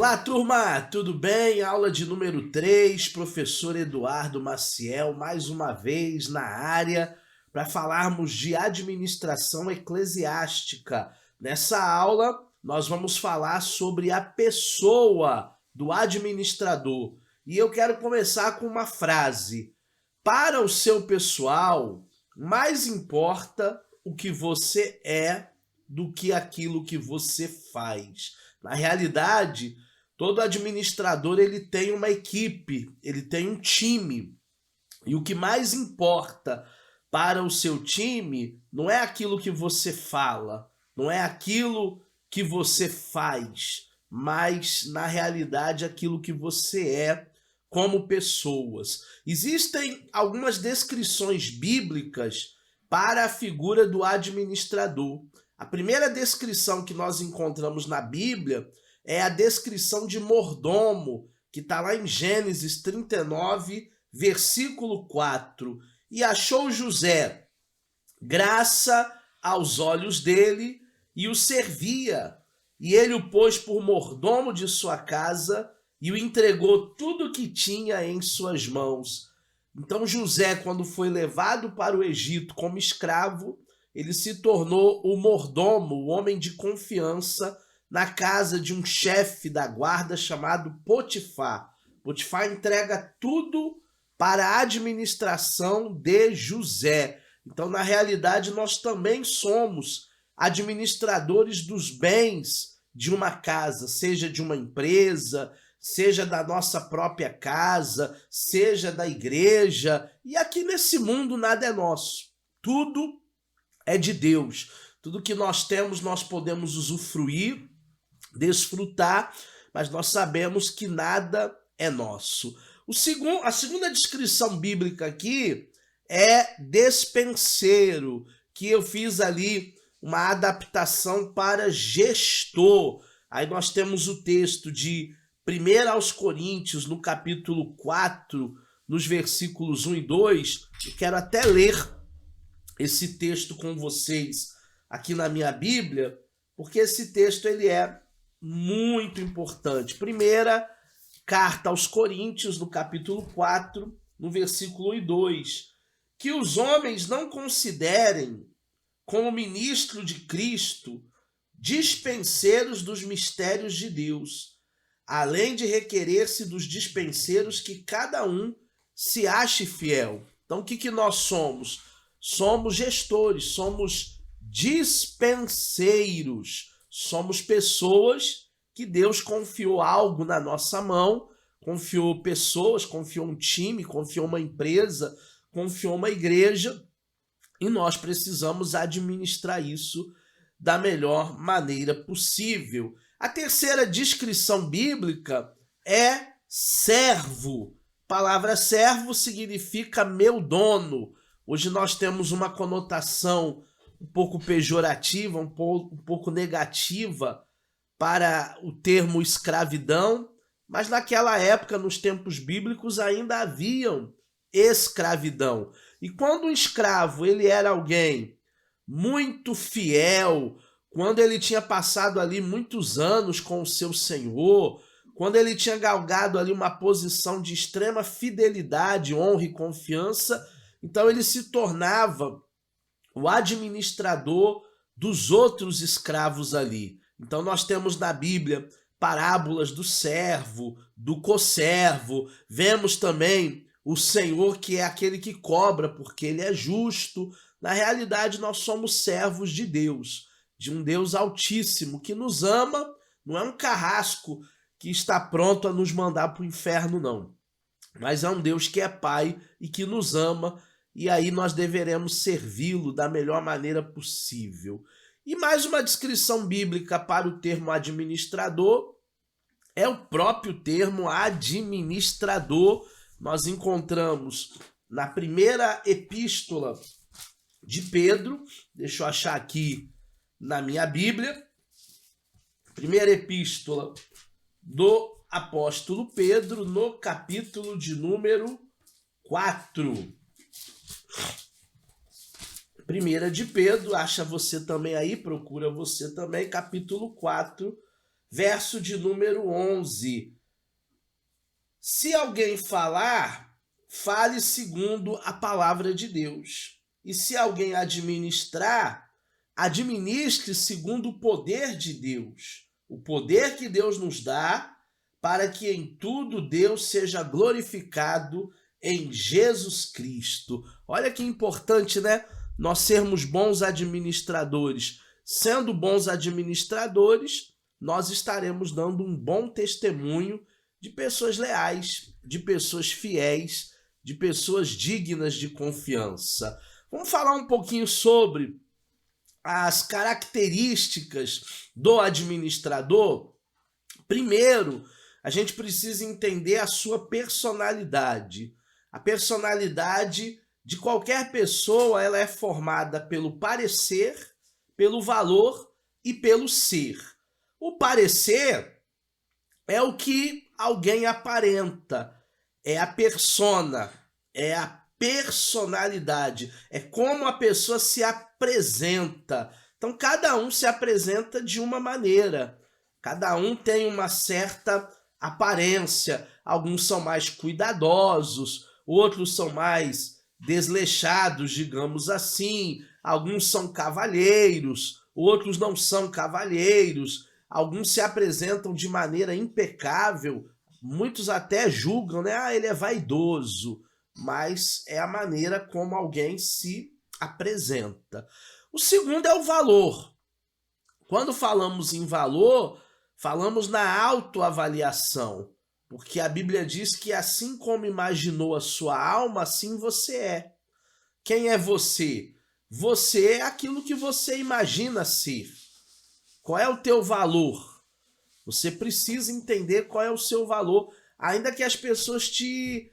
Olá, turma! Tudo bem? Aula de número 3, professor Eduardo Maciel, mais uma vez na área para falarmos de administração eclesiástica. Nessa aula, nós vamos falar sobre a pessoa do administrador. E eu quero começar com uma frase. Para o seu pessoal, mais importa o que você é do que aquilo que você faz. Na realidade, todo administrador ele tem uma equipe, ele tem um time. E o que mais importa para o seu time não é aquilo que você fala, não é aquilo que você faz, mas na realidade aquilo que você é como pessoas. Existem algumas descrições bíblicas para a figura do administrador. A primeira descrição que nós encontramos na Bíblia é a descrição de mordomo, que está lá em Gênesis 39, versículo 4. E achou José graça aos olhos dele e o servia. E ele o pôs por mordomo de sua casa e o entregou tudo o que tinha em suas mãos. Então José, quando foi levado para o Egito como escravo, ele se tornou o mordomo, o homem de confiança na casa de um chefe da guarda chamado Potifar. Potifar entrega tudo para a administração de José. Então, na realidade, nós também somos administradores dos bens de uma casa, seja de uma empresa, seja da nossa própria casa, seja da igreja. E aqui nesse mundo nada é nosso. Tudo é de Deus. Tudo que nós temos, nós podemos usufruir, desfrutar, mas nós sabemos que nada é nosso. A segunda descrição bíblica aqui é despenseiro, que eu fiz ali uma adaptação para gestor. Aí nós temos o texto de 1 aos Coríntios, no capítulo 4, nos versículos 1 e 2. Eu quero até ler esse texto com vocês aqui na minha Bíblia, porque esse texto ele é muito importante. Primeira carta aos Coríntios, no capítulo 4, no versículo 1 e 2. Que os homens não considerem como ministro de Cristo dispenseiros dos mistérios de Deus, além de requerer-se dos dispenseiros que cada um se ache fiel. Então, o que nós somos? Somos gestores, somos dispenseiros, somos pessoas que Deus confiou algo na nossa mão, confiou pessoas, confiou um time, confiou uma empresa, confiou uma igreja, e nós precisamos administrar isso da melhor maneira possível. A terceira descrição bíblica é servo. A palavra servo significa meu dono. Hoje nós temos uma conotação um pouco pejorativa, um pouco negativa para o termo escravidão, mas naquela época, nos tempos bíblicos, ainda haviam escravidão. E quando um escravo ele era alguém muito fiel, quando ele tinha passado ali muitos anos com o seu senhor, quando ele tinha galgado ali uma posição de extrema fidelidade, honra e confiança, então ele se tornava o administrador dos outros escravos ali. Então nós temos na Bíblia parábolas do servo, do conservo, vemos também o Senhor que é aquele que cobra porque ele é justo. Na realidade nós somos servos de Deus, de um Deus altíssimo que nos ama, não é um carrasco que está pronto a nos mandar para o inferno não, mas é um Deus que é Pai e que nos ama, e aí nós deveremos servi-lo da melhor maneira possível. E mais uma descrição bíblica para o termo administrador é o próprio termo administrador. Nós encontramos na primeira epístola de Pedro, deixa eu achar aqui na minha Bíblia, primeira epístola do apóstolo Pedro, no capítulo de número 4. Primeira de Pedro, acha você também aí, procura você também, capítulo 4, verso de número 11. Se alguém falar, fale segundo a palavra de Deus. E se alguém administrar, administre segundo o poder de Deus. O poder que Deus nos dá para que em tudo Deus seja glorificado em Jesus Cristo. Olha que importante, né? Nós sermos bons administradores. Sendo bons administradores, nós estaremos dando um bom testemunho de pessoas leais, de pessoas fiéis, de pessoas dignas de confiança. Vamos falar um pouquinho sobre as características do administrador. Primeiro, a gente precisa entender a sua personalidade. A personalidade de qualquer pessoa, ela é formada pelo parecer, pelo valor e pelo ser. O parecer é o que alguém aparenta, é a persona, é a personalidade, é como a pessoa se apresenta. Então, cada um se apresenta de uma maneira, cada um tem uma certa aparência. Alguns são mais cuidadosos, outros são mais desleixados, digamos assim, alguns são cavalheiros, outros não são cavalheiros, alguns se apresentam de maneira impecável, muitos até julgam, né? Ah, ele é vaidoso, mas é a maneira como alguém se apresenta. O segundo é o valor. Quando falamos em valor, falamos na autoavaliação, porque a Bíblia diz que assim como imaginou a sua alma, assim você é. Quem é você? Você é aquilo que você imagina ser. Qual é o teu valor? Você precisa entender qual é o seu valor, ainda que as pessoas te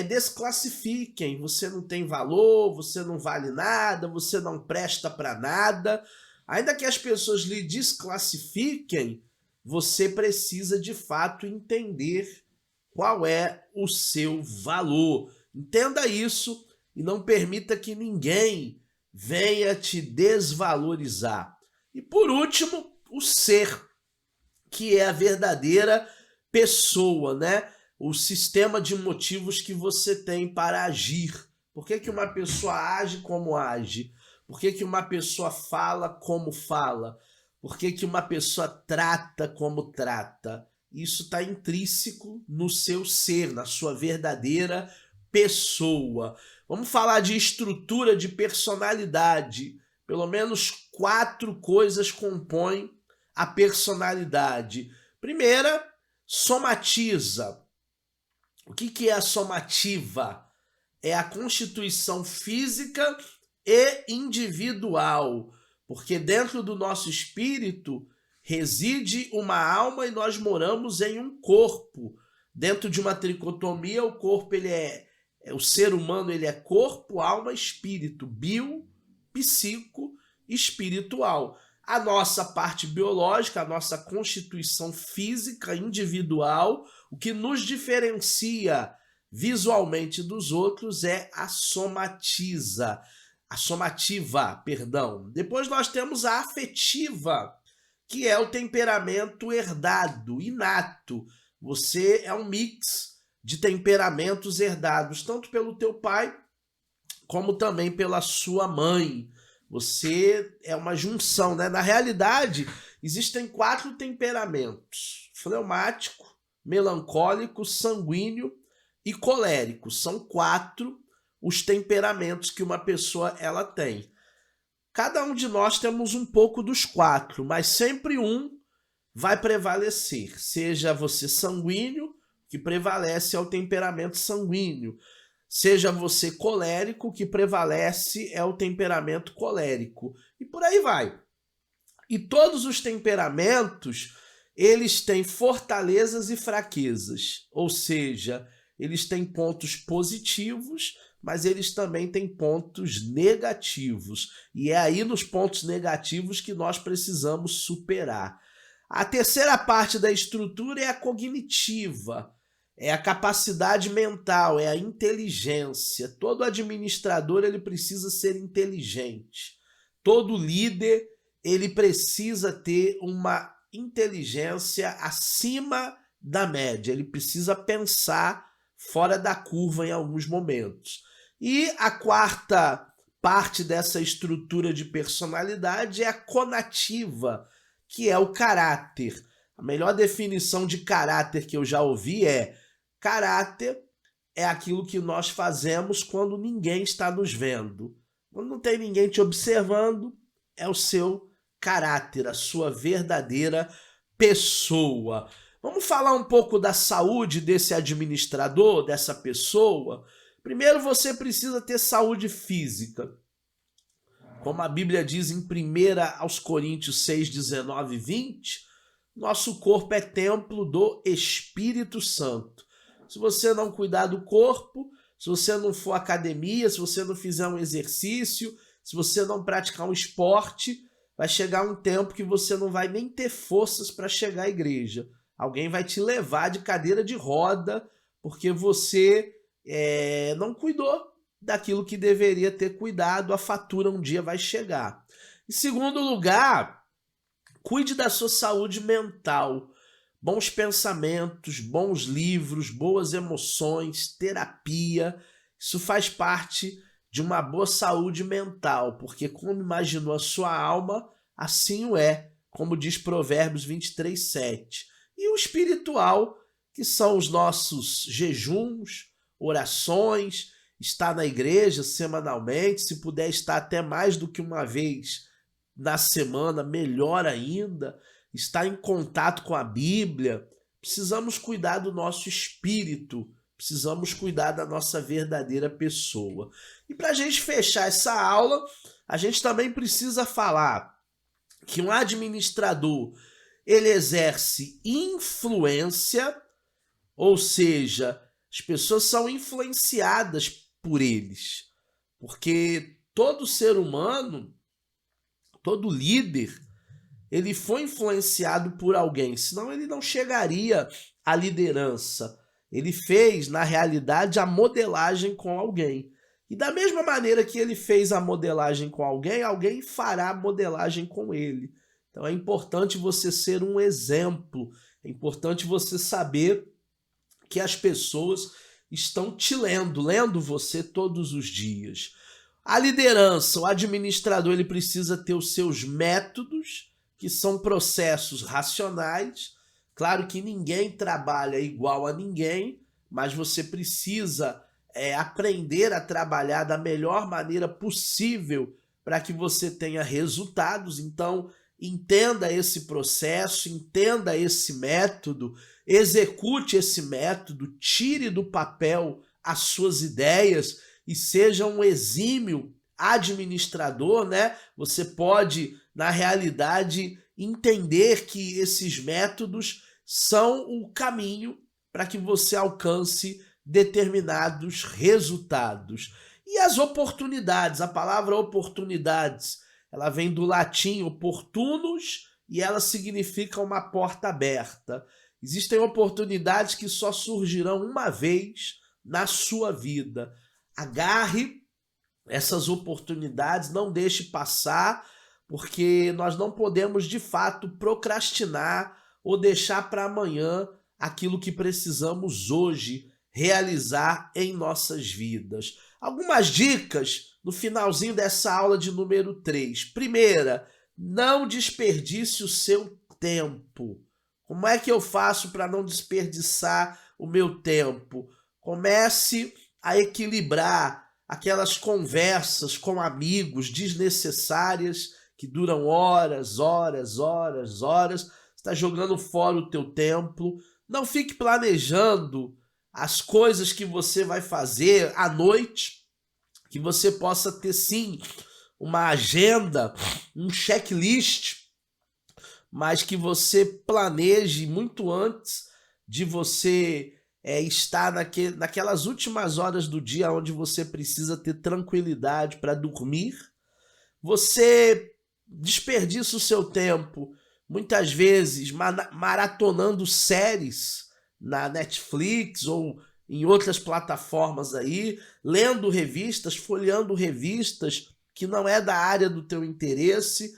desclassifiquem. Você não tem valor, você não vale nada, você não presta para nada. Ainda que as pessoas lhe desclassifiquem, você precisa de fato entender qual é o seu valor. Entenda isso e não permita que ninguém venha te desvalorizar. E por último, o ser, que é a verdadeira pessoa, né? O sistema de motivos que você tem para agir. Por que que uma pessoa age como age? Por que que uma pessoa fala como fala? Por que que uma pessoa trata como trata? Isso está intrínseco no seu ser, na sua verdadeira pessoa. Vamos falar de estrutura de personalidade. Pelo menos 4 coisas compõem a personalidade. Primeira, somatiza. O que é a somativa? É a constituição física e individual, porque dentro do nosso espírito reside uma alma e nós moramos em um corpo. Dentro de uma tricotomia, o corpo o ser humano ele é corpo, alma, espírito, bio, psico, espiritual. A nossa parte biológica, a nossa constituição física individual, o que nos diferencia visualmente dos outros é a somativa. Depois nós temos a afetiva, que é o temperamento herdado, inato. Você é um mix de temperamentos herdados, tanto pelo teu pai, como também pela sua mãe. Você é uma junção, né? Na realidade, existem 4 temperamentos: fleumático, melancólico, sanguíneo e colérico. São 4 os temperamentos que uma pessoa ela tem. Cada um de nós temos um pouco dos 4, mas sempre um vai prevalecer. Seja você sanguíneo, que prevalece é o temperamento sanguíneo. Seja você colérico, que prevalece é o temperamento colérico. E por aí vai. E todos os temperamentos, eles têm fortalezas e fraquezas. Ou seja, eles têm pontos positivos, mas eles também têm pontos negativos. E é aí nos pontos negativos que nós precisamos superar. A terceira parte da estrutura é a cognitiva. É a capacidade mental, é a inteligência. Todo administrador ele precisa ser inteligente. Todo líder ele precisa ter uma inteligência acima da média, ele precisa pensar fora da curva em alguns momentos. E a quarta parte dessa estrutura de personalidade é a conativa, que é o caráter. A melhor definição de caráter que eu já ouvi é: caráter é aquilo que nós fazemos quando ninguém está nos vendo. Quando não tem ninguém te observando, é o seu caráter, a sua verdadeira pessoa. Vamos falar um pouco da saúde desse administrador, dessa pessoa? Primeiro, você precisa ter saúde física. Como a Bíblia diz em 1 Coríntios 6, 19 e 20, nosso corpo é templo do Espírito Santo. Se você não cuidar do corpo, se você não for à academia, se você não fizer um exercício, se você não praticar um esporte, vai chegar um tempo que você não vai nem ter forças para chegar à igreja. Alguém vai te levar de cadeira de roda porque você não cuidou daquilo que deveria ter cuidado. A fatura um dia vai chegar. Em segundo lugar, cuide da sua saúde mental. Bons pensamentos, bons livros, boas emoções, terapia. Isso faz parte de uma boa saúde mental, porque como imaginou a sua alma, assim o é, como diz Provérbios 23, 7. E o espiritual, que são os nossos jejuns, orações, estar na igreja semanalmente, se puder estar até mais do que uma vez na semana, melhor ainda, estar em contato com a Bíblia. Precisamos cuidar do nosso espírito, precisamos cuidar da nossa verdadeira pessoa. E para a gente fechar essa aula, a gente também precisa falar que um administrador, ele exerce influência, ou seja, as pessoas são influenciadas por eles, porque todo ser humano, todo líder, ele foi influenciado por alguém, senão ele não chegaria à liderança. Ele fez, na realidade, a modelagem com alguém. E da mesma maneira que ele fez a modelagem com alguém, alguém fará a modelagem com ele. Então é importante você ser um exemplo, é importante você saber que as pessoas estão te lendo você todos os dias. A liderança, o administrador, ele precisa ter os seus métodos, que são processos racionais. Claro que ninguém trabalha igual a ninguém, mas você precisa aprender a trabalhar da melhor maneira possível para que você tenha resultados. Então, entenda esse processo, entenda esse método, execute esse método, tire do papel as suas ideias e seja um exímio administrador, né? Você pode, na realidade, entender que esses métodos são o caminho para que você alcance determinados resultados. E as oportunidades, a palavra oportunidades, ela vem do latim opportunus e ela significa uma porta aberta. Existem oportunidades que só surgirão uma vez na sua vida. Agarre essas oportunidades, não deixe passar, porque nós não podemos de fato procrastinar ou deixar para amanhã aquilo que precisamos hoje realizar em nossas vidas. Algumas dicas no finalzinho dessa aula de número 3. Primeira, não desperdice o seu tempo. Como é que eu faço para não desperdiçar o meu tempo? Comece a equilibrar aquelas conversas com amigos desnecessárias que duram horas, horas, horas, horas. Você está jogando fora o teu tempo. Não fique planejando as coisas que você vai fazer à noite, que você possa ter sim uma agenda, um checklist, mas que você planeje muito antes de você estar naquelas últimas horas do dia onde você precisa ter tranquilidade para dormir. Você desperdiça o seu tempo, muitas vezes, maratonando séries na Netflix ou em outras plataformas aí, lendo revistas, folheando revistas que não é da área do teu interesse.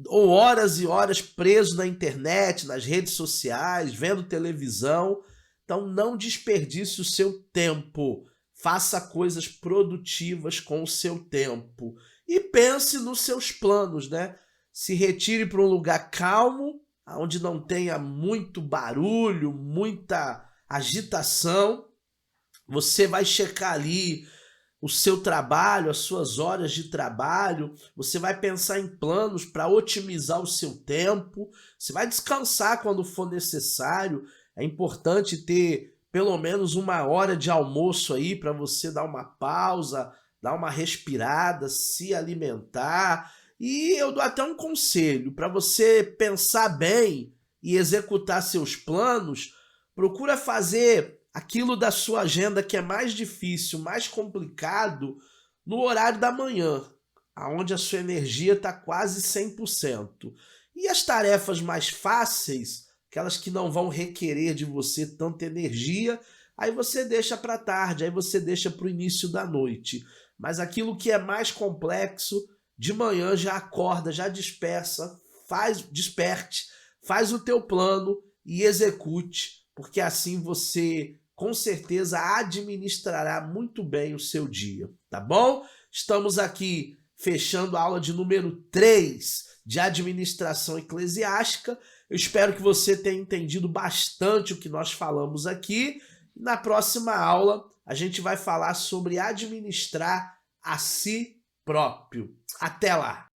ou horas e horas preso na internet, nas redes sociais, vendo televisão. Então não desperdice o seu tempo. Faça coisas produtivas com o seu tempo. E pense nos seus planos, né? Se retire para um lugar calmo, onde não tenha muito barulho, muita agitação. Você vai checar ali o seu trabalho, as suas horas de trabalho, você vai pensar em planos para otimizar o seu tempo, você vai descansar quando for necessário. É importante ter pelo menos uma hora de almoço aí para você dar uma pausa, dar uma respirada, se alimentar. E eu dou até um conselho para você pensar bem e executar seus planos. Procura fazer aquilo da sua agenda que é mais difícil, mais complicado, no horário da manhã, aonde a sua energia está quase 100%. E as tarefas mais fáceis, aquelas que não vão requerer de você tanta energia, aí você deixa para tarde, aí você deixa para o início da noite. Mas aquilo que é mais complexo, de manhã já acorda, já dispersa, desperte, faz o teu plano e execute, porque assim você com certeza administrará muito bem o seu dia, tá bom? Estamos aqui fechando a aula de número 3 de administração eclesiástica. Eu espero que você tenha entendido bastante o que nós falamos aqui. Na próxima aula, a gente vai falar sobre administrar a si próprio. Até lá!